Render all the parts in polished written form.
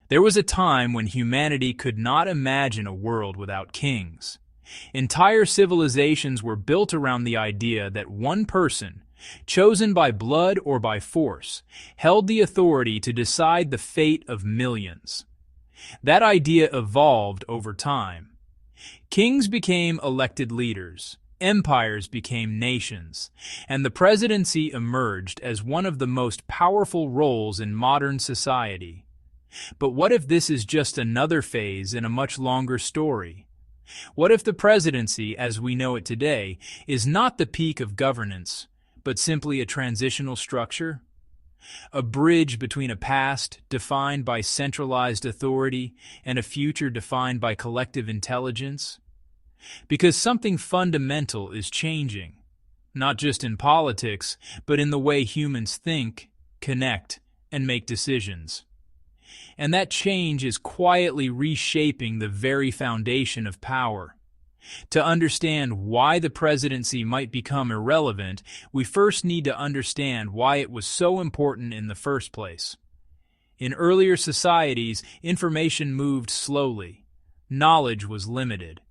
There was a time when humanity could not imagine a world without kings. Entire civilizations were built around the idea that one person, chosen by blood or by force, held the authority to decide the fate of millions. That idea evolved over time. Kings became elected leaders, empires became nations, and the presidency emerged as one of the most powerful roles in modern society. But what if this is just another phase in a much longer story? What if the presidency, as we know it today, is not the peak of governance, but simply a transitional structure? A bridge between a past defined by centralized authority and a future defined by collective intelligence? Because something fundamental is changing, not just in politics, but in the way humans think, connect, and make decisions. And that change is quietly reshaping the very foundation of power. To understand why the presidency might become irrelevant, we first need to understand why it was so important in the first place. In earlier societies, information moved slowly. Knowledge was limited.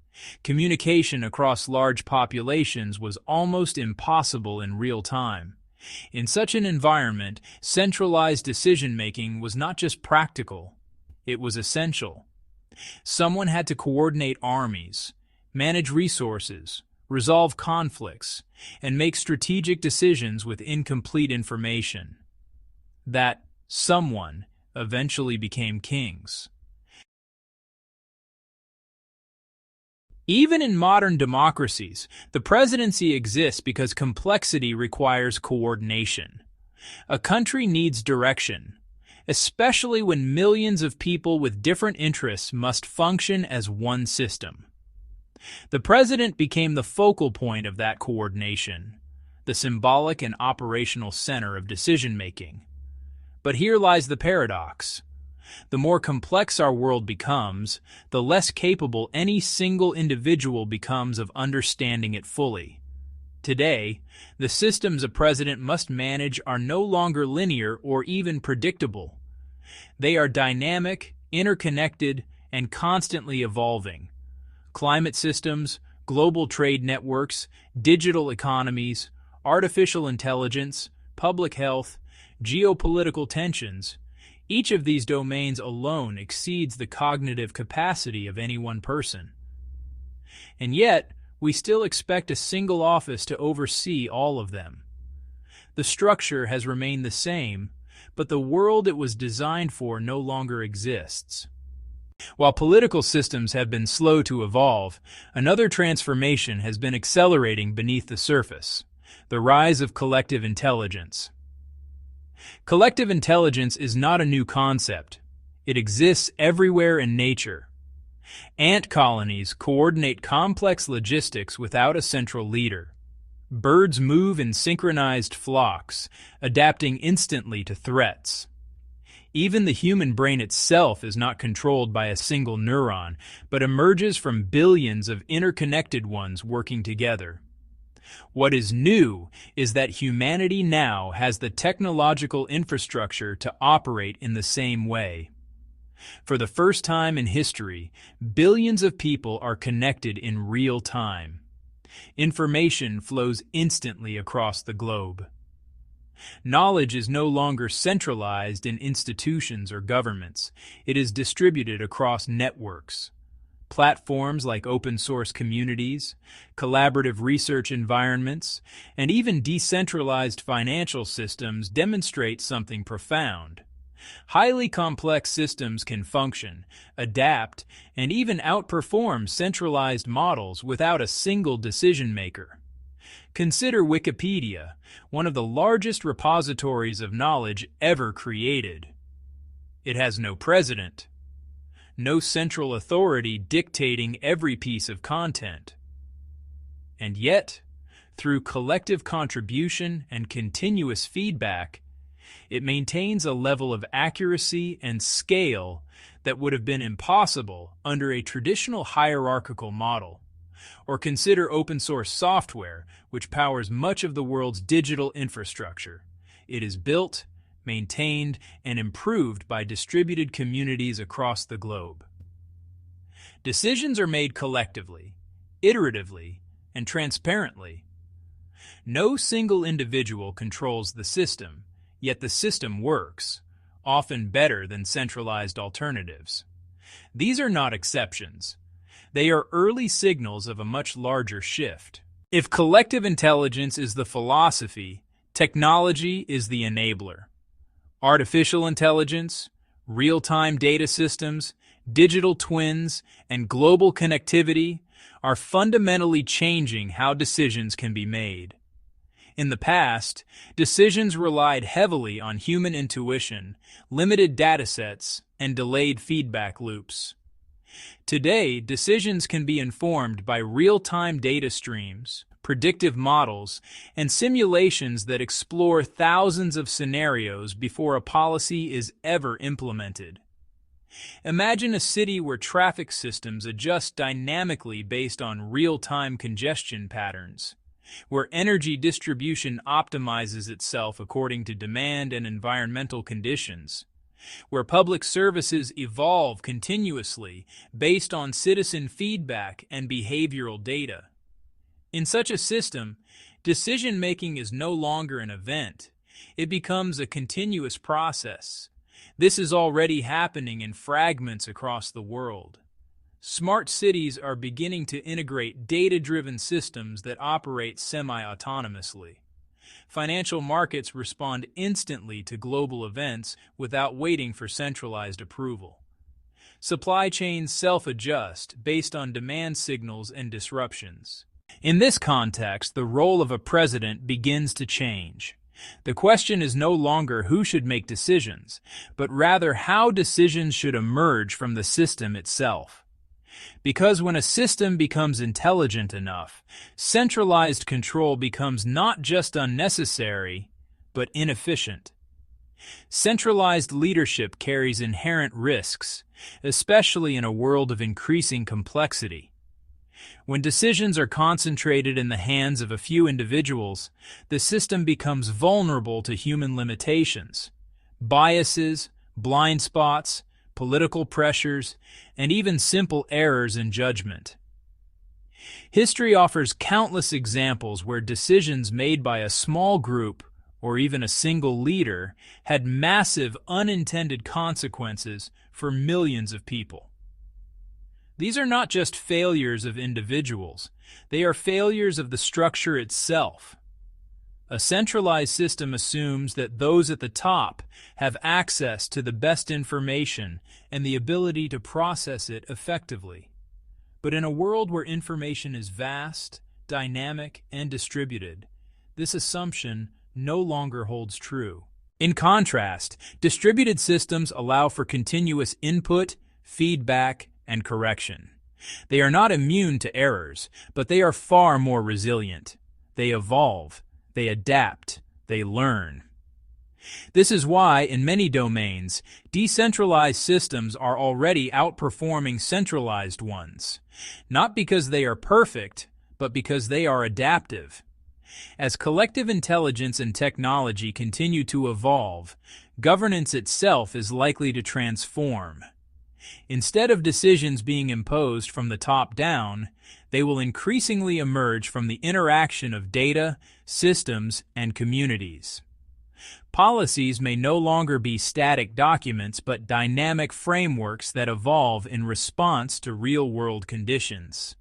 Communication across large populations was almost impossible in real time. In such an environment, centralized decision-making was not just practical, it was essential. Someone had to coordinate armies, manage resources, resolve conflicts, and make strategic decisions with incomplete information. That someone eventually became kings. Even in modern democracies, the presidency exists because complexity requires coordination. A country needs direction, especially when millions of people with different interests must function as one system. The president became the focal point of that coordination, the symbolic and operational center of decision-making. But here lies the paradox. The more complex our world becomes, the less capable any single individual becomes of understanding it fully. Today, the systems a president must manage are no longer linear or even predictable. They are dynamic, interconnected, and constantly evolving. Climate systems, global trade networks, digital economies, artificial intelligence, public health, geopolitical tensions, each of these domains alone exceeds the cognitive capacity of any one person. And yet, we still expect a single office to oversee all of them. The structure has remained the same, but the world it was designed for no longer exists. While political systems have been slow to evolve, another transformation has been accelerating beneath the surface: the rise of collective intelligence. Collective intelligence is not a new concept. It exists everywhere in nature. Ant colonies coordinate complex logistics without a central leader. Birds move in synchronized flocks, adapting instantly to threats. Even the human brain itself is not controlled by a single neuron, but emerges from billions of interconnected ones working together. What is new is that humanity now has the technological infrastructure to operate in the same way. For the first time in history, billions of people are connected in real time. Information flows instantly across the globe. Knowledge is no longer centralized in institutions or governments. It is distributed across networks. Platforms like open-source communities, collaborative research environments, and even decentralized financial systems demonstrate something profound. Highly complex systems can function, adapt, and even outperform centralized models without a single decision-maker. Consider Wikipedia, one of the largest repositories of knowledge ever created. It has no president, no central authority dictating every piece of content. And yet, through collective contribution and continuous feedback, it maintains a level of accuracy and scale that would have been impossible under a traditional hierarchical model. Or consider open-source software, which powers much of the world's digital infrastructure. It is built, maintained, and improved by distributed communities across the globe. Decisions are made collectively, iteratively, and transparently. No single individual controls the system, yet the system works, often better than centralized alternatives. These are not exceptions. They are early signals of a much larger shift. If collective intelligence is the philosophy, technology is the enabler. Artificial intelligence, real-time data systems, digital twins, and global connectivity are fundamentally changing how decisions can be made. In the past, decisions relied heavily on human intuition, limited datasets, and delayed feedback loops. Today, decisions can be informed by real-time data streams, predictive models, and simulations that explore thousands of scenarios before a policy is ever implemented. Imagine a city where traffic systems adjust dynamically based on real-time congestion patterns, where energy distribution optimizes itself according to demand and environmental conditions, where public services evolve continuously based on citizen feedback and behavioral data. In such a system, decision-making is no longer an event. It becomes a continuous process. This is already happening in fragments across the world. Smart cities are beginning to integrate data-driven systems that operate semi-autonomously. Financial markets respond instantly to global events without waiting for centralized approval. Supply chains self-adjust based on demand signals and disruptions. In this context, the role of a president begins to change. The question is no longer who should make decisions, but rather how decisions should emerge from the system itself. Because when a system becomes intelligent enough, centralized control becomes not just unnecessary, but inefficient. Centralized leadership carries inherent risks, especially in a world of increasing complexity. When decisions are concentrated in the hands of a few individuals, the system becomes vulnerable to human limitations, biases, blind spots, political pressures, and even simple errors in judgment. History offers countless examples where decisions made by a small group or even a single leader had massive unintended consequences for millions of people. These are not just failures of individuals, they are failures of the structure itself. A centralized system assumes that those at the top have access to the best information and the ability to process it effectively. But in a world where information is vast, dynamic, and distributed, this assumption no longer holds true. In contrast, distributed systems allow for continuous input, feedback, and correction. They are not immune to errors, but they are far more resilient. They evolve. They adapt, they learn. This is why, in many domains, decentralized systems are already outperforming centralized ones, not because they are perfect, but because they are adaptive. As collective intelligence and technology continue to evolve, governance itself is likely to transform. Instead of decisions being imposed from the top down, they will increasingly emerge from the interaction of data, systems, and communities. Policies may no longer be static documents but dynamic frameworks that evolve in response to real-world conditions.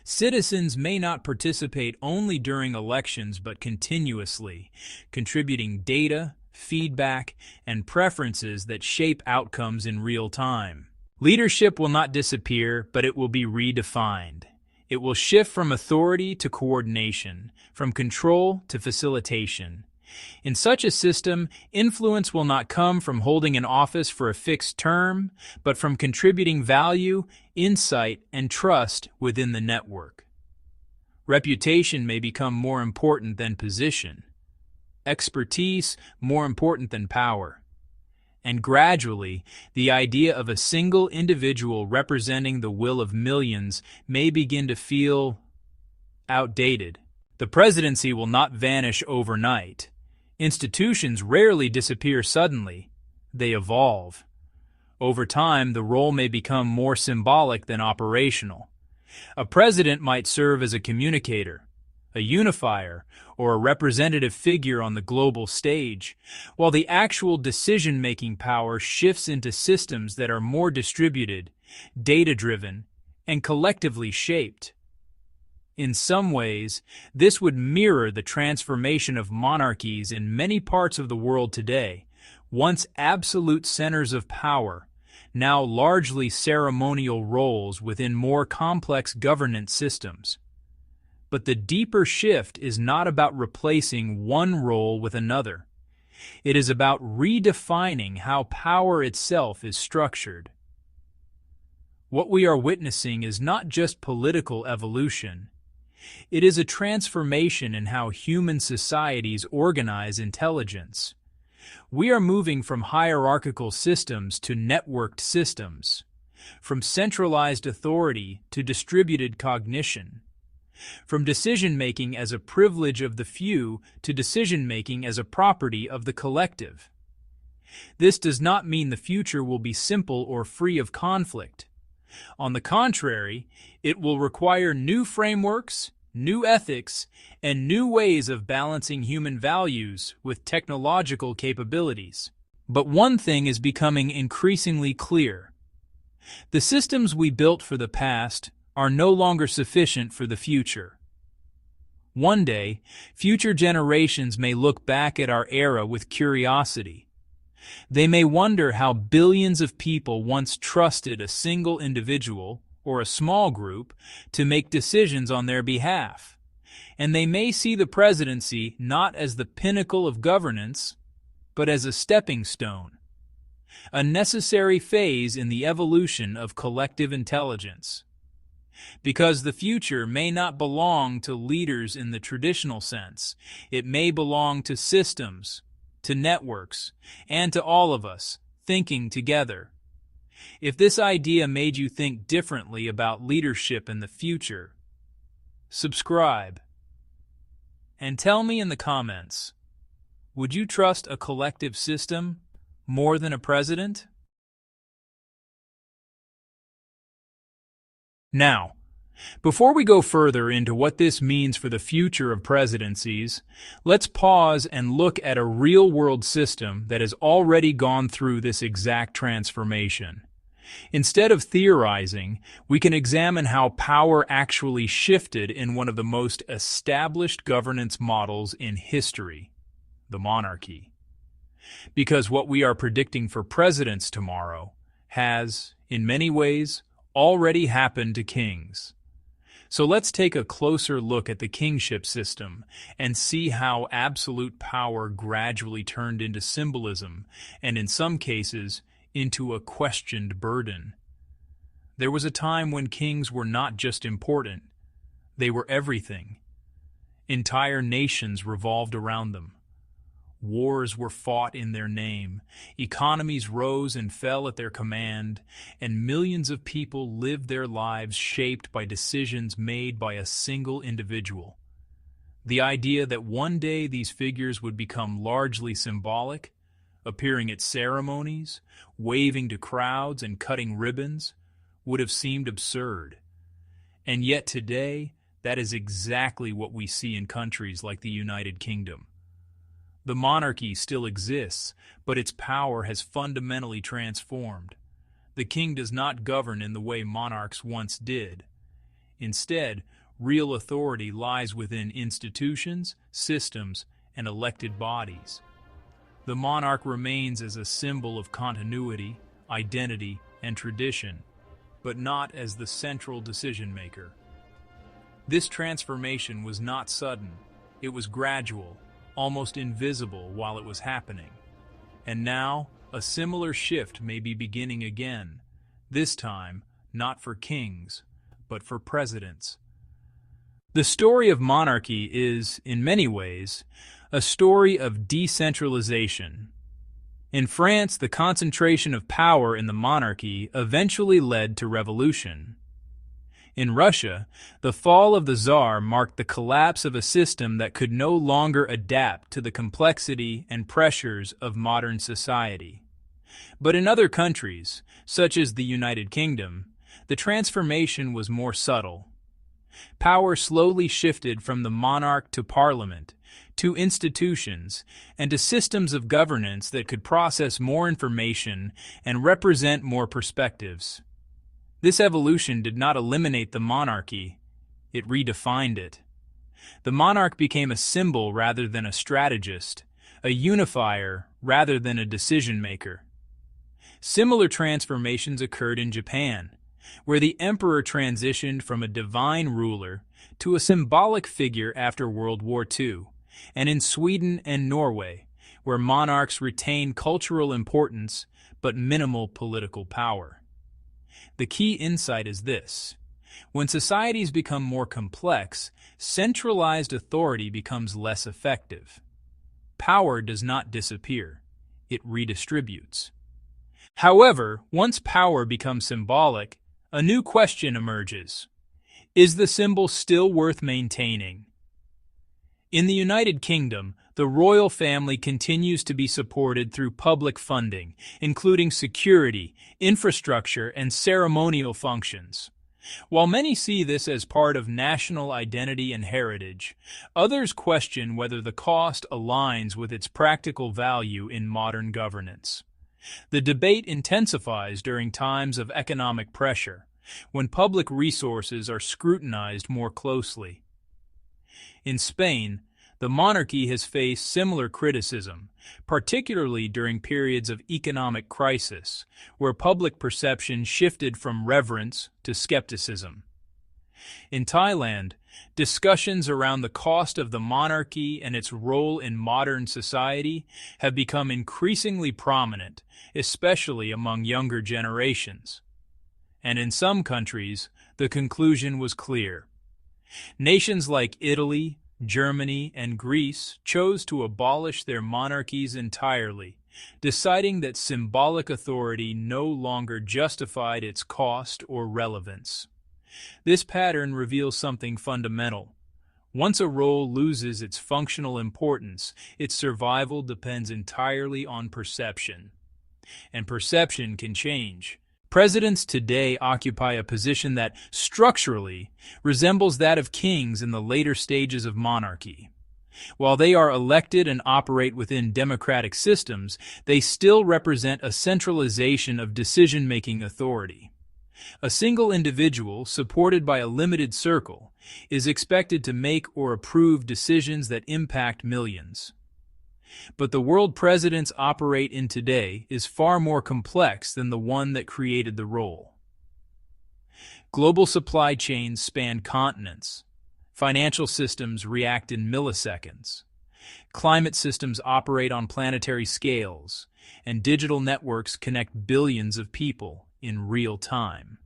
Citizens may not participate only during elections but continuously, contributing data, feedback, and preferences that shape outcomes in real time. Leadership will not disappear, but it will be redefined. It will shift from authority to coordination, from control to facilitation. In such a system, influence will not come from holding an office for a fixed term, but from contributing value, insight, and trust within the network. Reputation may become more important than position, expertise more important than power. And gradually, the idea of a single individual representing the will of millions may begin to feel outdated. The presidency will not vanish overnight. Institutions rarely disappear suddenly. They evolve. Over time, the role may become more symbolic than operational. A president might serve as a communicator, a unifier, or a representative figure on the global stage, while the actual decision-making power shifts into systems that are more distributed, data-driven, and collectively shaped. In some ways, this would mirror the transformation of monarchies in many parts of the world today, once absolute centers of power, now largely ceremonial roles within more complex governance systems. But the deeper shift is not about replacing one role with another. It is about redefining how power itself is structured. What we are witnessing is not just political evolution. It is a transformation in how human societies organize intelligence. We are moving from hierarchical systems to networked systems, from centralized authority to distributed cognition, from decision-making as a privilege of the few to decision-making as a property of the collective. This does not mean the future will be simple or free of conflict. On the contrary, it will require new frameworks, new ethics, and new ways of balancing human values with technological capabilities. But one thing is becoming increasingly clear. The systems we built for the past are no longer sufficient for the future. One day, future generations may look back at our era with curiosity. They may wonder how billions of people once trusted a single individual or a small group to make decisions on their behalf. And they may see the presidency not as the pinnacle of governance, but as a stepping stone, a necessary phase in the evolution of collective intelligence. Because the future may not belong to leaders in the traditional sense. It may belong to systems, to networks, and to all of us, thinking together. If this idea made you think differently about leadership in the future, subscribe. And tell me in the comments, would you trust a collective system more than a president? Now, before we go further into what this means for the future of presidencies, let's pause and look at a real-world system that has already gone through this exact transformation. Instead of theorizing, we can examine how power actually shifted in one of the most established governance models in history, the monarchy. Because what we are predicting for presidents tomorrow has, in many ways, already happened to kings. So let's take a closer look at the kingship system and see how absolute power gradually turned into symbolism and, in some cases, into a questioned burden. There was a time when kings were not just important, they were everything. Entire nations revolved around them. Wars were fought in their name, economies rose and fell at their command, and millions of people lived their lives shaped by decisions made by a single individual. The idea that one day these figures would become largely symbolic, appearing at ceremonies, waving to crowds and cutting ribbons, would have seemed absurd. And yet today, that is exactly what we see in countries like the United Kingdom. The monarchy still exists, but its power has fundamentally transformed. The king does not govern in the way monarchs once did. Instead, real authority lies within institutions, systems, and elected bodies. The monarch remains as a symbol of continuity, identity, and tradition, but not as the central decision-maker. This transformation was not sudden. It was gradual, almost invisible while it was happening. And now, a similar shift may be beginning again, this time not for kings, but for presidents. The story of monarchy is, in many ways, a story of decentralization. In France, the concentration of power in the monarchy eventually led to revolution. In Russia, the fall of the Tsar marked the collapse of a system that could no longer adapt to the complexity and pressures of modern society. But in other countries, such as the United Kingdom, the transformation was more subtle. Power slowly shifted from the monarch to parliament, to institutions, and to systems of governance that could process more information and represent more perspectives. This evolution did not eliminate the monarchy, it redefined it. The monarch became a symbol rather than a strategist, a unifier rather than a decision-maker. Similar transformations occurred in Japan, where the emperor transitioned from a divine ruler to a symbolic figure after World War II, and in Sweden and Norway, where monarchs retain cultural importance but minimal political power. The key insight is this: when societies become more complex, centralized authority becomes less effective. Power does not disappear, it redistributes. However, once power becomes symbolic, a new question emerges. Is the symbol still worth maintaining? In the United Kingdom, the royal family continues to be supported through public funding, including security, infrastructure, and ceremonial functions. While many see this as part of national identity and heritage, others question whether the cost aligns with its practical value in modern governance. The debate intensifies during times of economic pressure, when public resources are scrutinized more closely. In Spain, the monarchy has faced similar criticism, particularly during periods of economic crisis, where public perception shifted from reverence to skepticism. In Thailand, discussions around the cost of the monarchy and its role in modern society have become increasingly prominent, especially among younger generations. And in some countries, the conclusion was clear. Nations like Italy, Germany, and Greece chose to abolish their monarchies entirely, deciding that symbolic authority no longer justified its cost or relevance. This pattern reveals something fundamental. Once a role loses its functional importance, its survival depends entirely on perception. And perception can change. Presidents today occupy a position that, structurally, resembles that of kings in the later stages of monarchy. While they are elected and operate within democratic systems, they still represent a centralization of decision-making authority. A single individual, supported by a limited circle, is expected to make or approve decisions that impact millions. But the world presidents operate in today is far more complex than the one that created the role. Global supply chains span continents. Financial systems react in milliseconds. Climate systems operate on planetary scales, and digital networks connect billions of people in real time.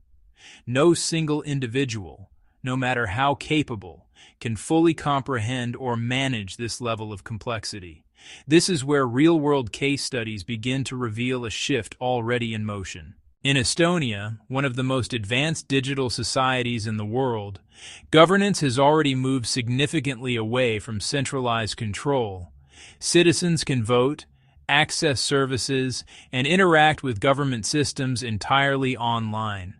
No single individual, no matter how capable, can fully comprehend or manage this level of complexity. This is where real-world case studies begin to reveal a shift already in motion. In Estonia, one of the most advanced digital societies in the world, governance has already moved significantly away from centralized control. Citizens can vote, access services, and interact with government systems entirely online.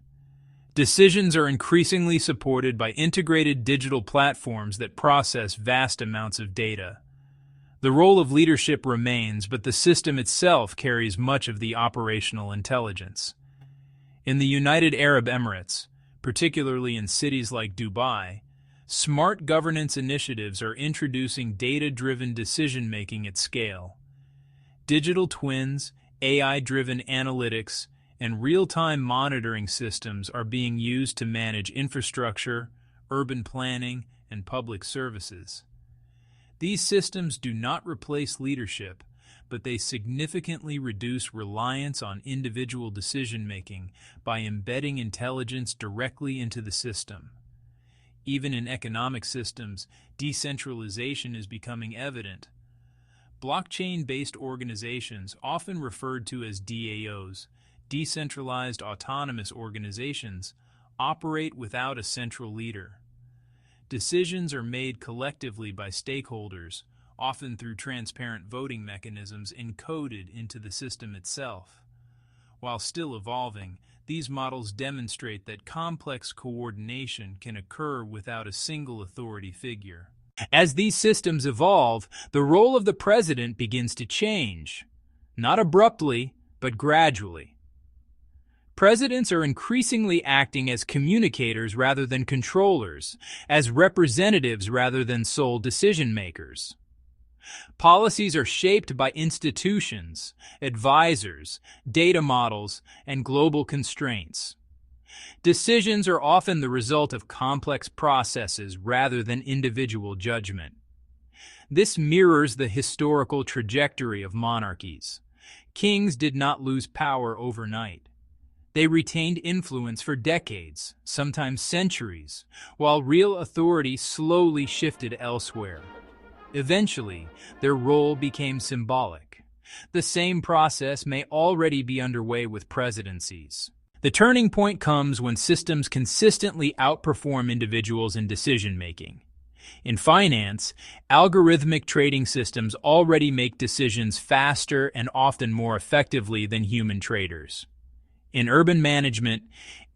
Decisions are increasingly supported by integrated digital platforms that process vast amounts of data. The role of leadership remains, but the system itself carries much of the operational intelligence. In the United Arab Emirates, particularly in cities like Dubai, smart governance initiatives are introducing data-driven decision-making at scale. Digital twins, AI-driven analytics, and real-time monitoring systems are being used to manage infrastructure, urban planning, and public services. These systems do not replace leadership, but they significantly reduce reliance on individual decision-making by embedding intelligence directly into the system. Even in economic systems, decentralization is becoming evident. Blockchain-based organizations, often referred to as DAOs, decentralized autonomous organizations, operate without a central leader. Decisions are made collectively by stakeholders, often through transparent voting mechanisms encoded into the system itself. While still evolving, these models demonstrate that complex coordination can occur without a single authority figure. As these systems evolve, the role of the president begins to change, not abruptly, but gradually. Presidents are increasingly acting as communicators rather than controllers, as representatives rather than sole decision-makers. Policies are shaped by institutions, advisors, data models, and global constraints. Decisions are often the result of complex processes rather than individual judgment. This mirrors the historical trajectory of monarchies. Kings did not lose power overnight. They retained influence for decades, sometimes centuries, while real authority slowly shifted elsewhere. Eventually, their role became symbolic. The same process may already be underway with presidencies. The turning point comes when systems consistently outperform individuals in decision-making. In finance, algorithmic trading systems already make decisions faster and often more effectively than human traders. In urban management,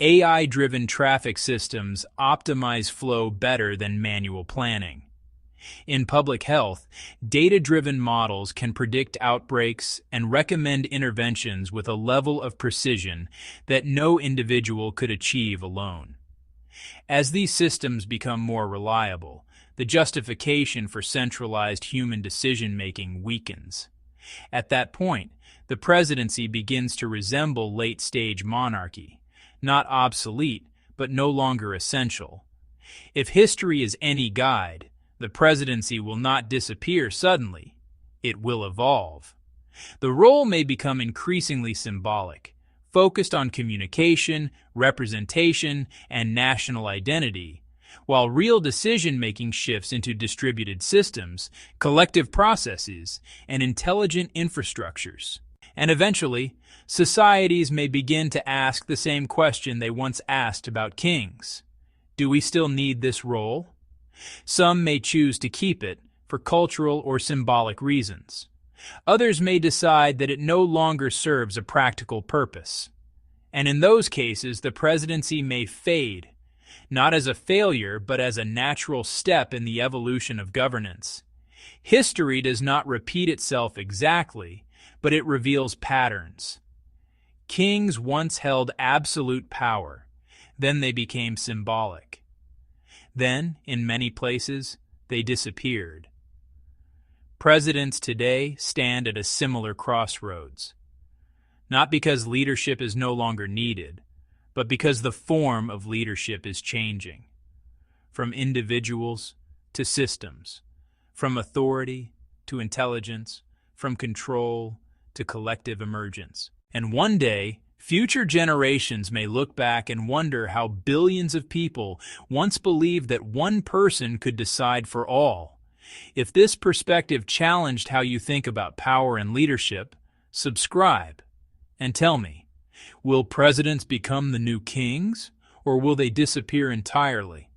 AI-driven traffic systems optimize flow better than manual planning. In public health, data-driven models can predict outbreaks and recommend interventions with a level of precision that no individual could achieve alone. As these systems become more reliable, the justification for centralized human decision-making weakens. At that point, the presidency begins to resemble late-stage monarchy, not obsolete, but no longer essential. If history is any guide, the presidency will not disappear suddenly. It will evolve. The role may become increasingly symbolic, focused on communication, representation, and national identity, while real decision-making shifts into distributed systems, collective processes, and intelligent infrastructures. And eventually, societies may begin to ask the same question they once asked about kings. Do we still need this role? Some may choose to keep it for cultural or symbolic reasons. Others may decide that it no longer serves a practical purpose. And in those cases, the presidency may fade, not as a failure, but as a natural step in the evolution of governance. History does not repeat itself exactly, but it reveals patterns. Kings once held absolute power, then they became symbolic. Then, in many places, they disappeared. Presidents today stand at a similar crossroads, not because leadership is no longer needed, but because the form of leadership is changing. From individuals to systems, from authority to intelligence, from control to collective emergence. And one day, future generations may look back and wonder how billions of people once believed that one person could decide for all. If this perspective challenged how you think about power and leadership, subscribe and tell me, will presidents become the new kings, or will they disappear entirely?